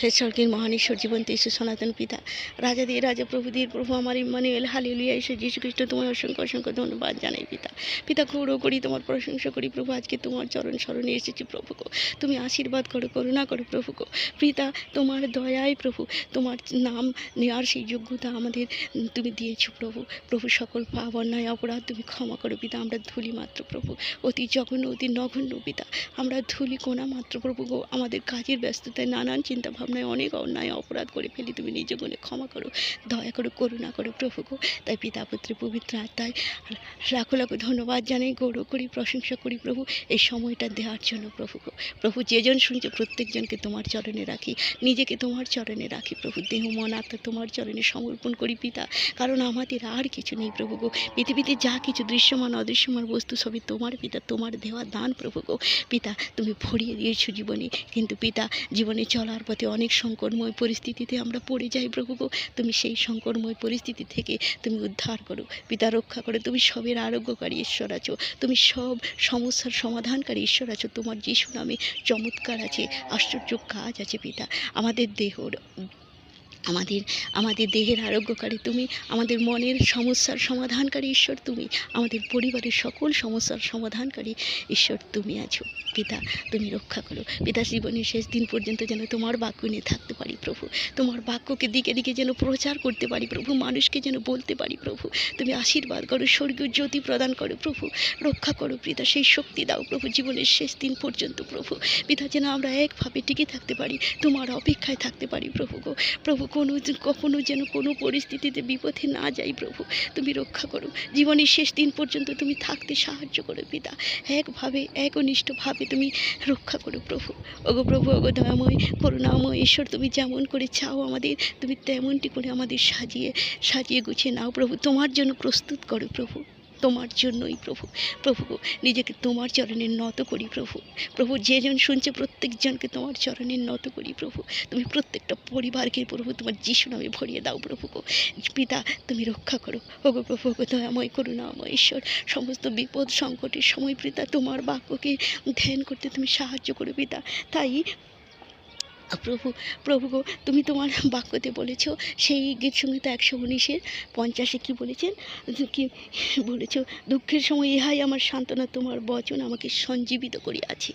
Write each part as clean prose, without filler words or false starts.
হে স্বর্গের মহান ঈশ্বর, জীবন্ত ঈশ্বর, সনাতন পিতা, রাজা দিয়ে রাজা, প্রভু দিয়ে প্রভু, আমার ইম্মানুয়েল, হালেলুয়া, ঈশ্বর যীশু খ্রিস্ট, তোমার অসংখ্য অসংখ্য ধন্যবাদ জানাই পিতা। পিতা, গৌরব করি, তোমার প্রশংসা করি প্রভু। আজকে তোমার চরণ স্মরণে এসেছি প্রভু গো, তুমি আশীর্বাদ করো, করুণা করো প্রভু গো। পিতা, তোমার দয়ায় প্রভু, তোমার নাম নেওয়ার সেই যোগ্যতা আমাদের তুমি দিয়েছো প্রভু। প্রভু, সকল পাপ অন্যায় অপরাধ তুমি ক্ষমা করো পিতা। আমরা ধুলি মাত্র প্রভু, অতি জঘন্য অতি নগণ্য পিতা, আমরা ধুলি কোনা মাত্র প্রভু গো। আমাদের কাজের ব্যস্ততায় নানান চিন্তা ভাবনায় অনেক অন্যায় অপরাধ করে ফেলি, তুমি নিজ গুণে ক্ষমা করো, দয়া করো, করুণা করো প্রভু গো। তাই পিতা পুত্র পবিত্র আত্মায় লাখো লাখো ধন্যবাদ জানাই, গৌরব করি, প্রশংসা করি প্রভু এই সময়টা দেওয়ার জন্য প্রভু গো। প্রভু, যেজন শুনছে প্রত্যেকজনকে তোমার চরণে রাখি, নিজেকে তোমার চরণে রাখি প্রভু। দেহ মন আত্মা তোমার চরণে সমর্পণ করি পিতা, কারণ আমাদের আর কিছু নেই প্রভু গো। পৃথিবীতে যা কিছু দৃশ্যমান অদৃশ্যমান বস্তু সবই তোমার পিতা, তোমার দেওয়া দান প্রভু গো। পিতা, তুমি ভরিয়ে দিয়েছো জীবনে, কিন্তু পিতা জীবনে চলার পথে অনেক সংকটময় পরিস্থিতিতে আমরা পড়ে যাই প্রভু গো। তুমি সেই সংকটময় পরিস্থিতি থেকে তুমি উদ্ধার করো পিতা, রক্ষা করো। তুমি সবের আরোগ্যকারী ঈশ্বর আছো, তুমি সব সমস্যার সমাধানকারী ঈশ্বর আছো। তোমার যিশু নামে চমৎকার আছে, আশ্চর্য কাজ আছে পিতা। আমাদের আমাদের দেহের আরোগ্যকারী তুমি, আমাদের মনের সমস্যার সমাধানকারী ঈশ্বর তুমি, আমাদের পরিবারের সকল সমস্যার সমাধানকারী ঈশ্বর তুমি আছো পিতা। তুমি রক্ষা করো পিতা, জীবনের শেষ দিন পর্যন্ত যেন তোমার বাক্য নিয়ে থাকতে পারি প্রভু। তোমার বাক্যকে দিকে দিকে যেন প্রচার করতে পারি প্রভু, মানুষকে যেন বলতে পারি প্রভু। তুমি আশীর্বাদ করো, স্বর্গীয় জ্যোতি প্রদান করো প্রভু, রক্ষা করো পিতা, সেই শক্তি দাও প্রভু জীবনের শেষ দিন পর্যন্ত প্রভু। পিতা, যেন আমরা একভাবে টিকে থাকতে পারি, তোমার অপেক্ষায় থাকতে পারি প্রভু গো। প্রভু, কখনো যেন কোনো পরিস্থিতিতে বিপথে না যাই প্রভু, তুমি রক্ষা করো। জীবনের শেষ দিন পর্যন্ত তুমি থাকতে সাহায্য করো পিতা, একভাবে একনিষ্ঠভাবে তুমি রক্ষা করো প্রভু। ওগো প্রভু, ওগো দয়াময় করুণাময় ঈশ্বর, তুমি যেমন করে চাও আমাদের, তুমি তেমনটি করে আমাদের সাজিয়ে গুছিয়ে নাও প্রভু। তোমার জন্য প্রস্তুত করো প্রভু, তোমার জন্যই প্রভু। প্রভু, নিজেকে তোমার চরণে নত করি প্রভু। প্রভু, যেজন শুনছে প্রত্যেকজনকে তোমার চরণে নত করি প্রভু। তুমি প্রত্যেকটা পরিবারকে প্রভু তোমার যিশু নামে ভরিয়ে দাও প্রভু গো। পিতা, তুমি রক্ষা করো ওগো প্রভু, ওগো দয়াময় করুণাময় ঈশ্বর। সমস্ত বিপদ সংকটের সময় পিতা তোমার বাক্যকে ধ্যান করতে তুমি সাহায্য করো পিতা। তাই প্রভু, প্রভু গো, তুমি তোমার বাক্যতে বলেছ, সেই গীত সঙ্গীত 119-50 কি বলেছেন, কি বলেছ, দুঃখের সময় ইহাই আমার সান্ত্বনা, তোমার বচন আমাকে সঞ্জীবিত করিয়াছে।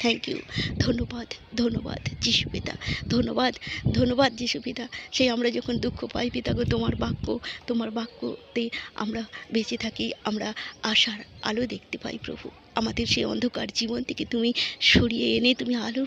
থ্যাংক ইউ, ধন্যবাদ, ধন্যবাদ যিশু পিতা, ধন্যবাদ, ধন্যবাদ যিশু পিতা। সেই আমরা যখন দুঃখ পাই পিতা গো, তোমার বাক্যতে আমরা বেঁচে থাকি, আমরা আশার আলো দেখতে পাই প্রভু। আমাদের সেই অন্ধকার জীবন থেকে তুমি সরিয়ে এনে তুমি আলোর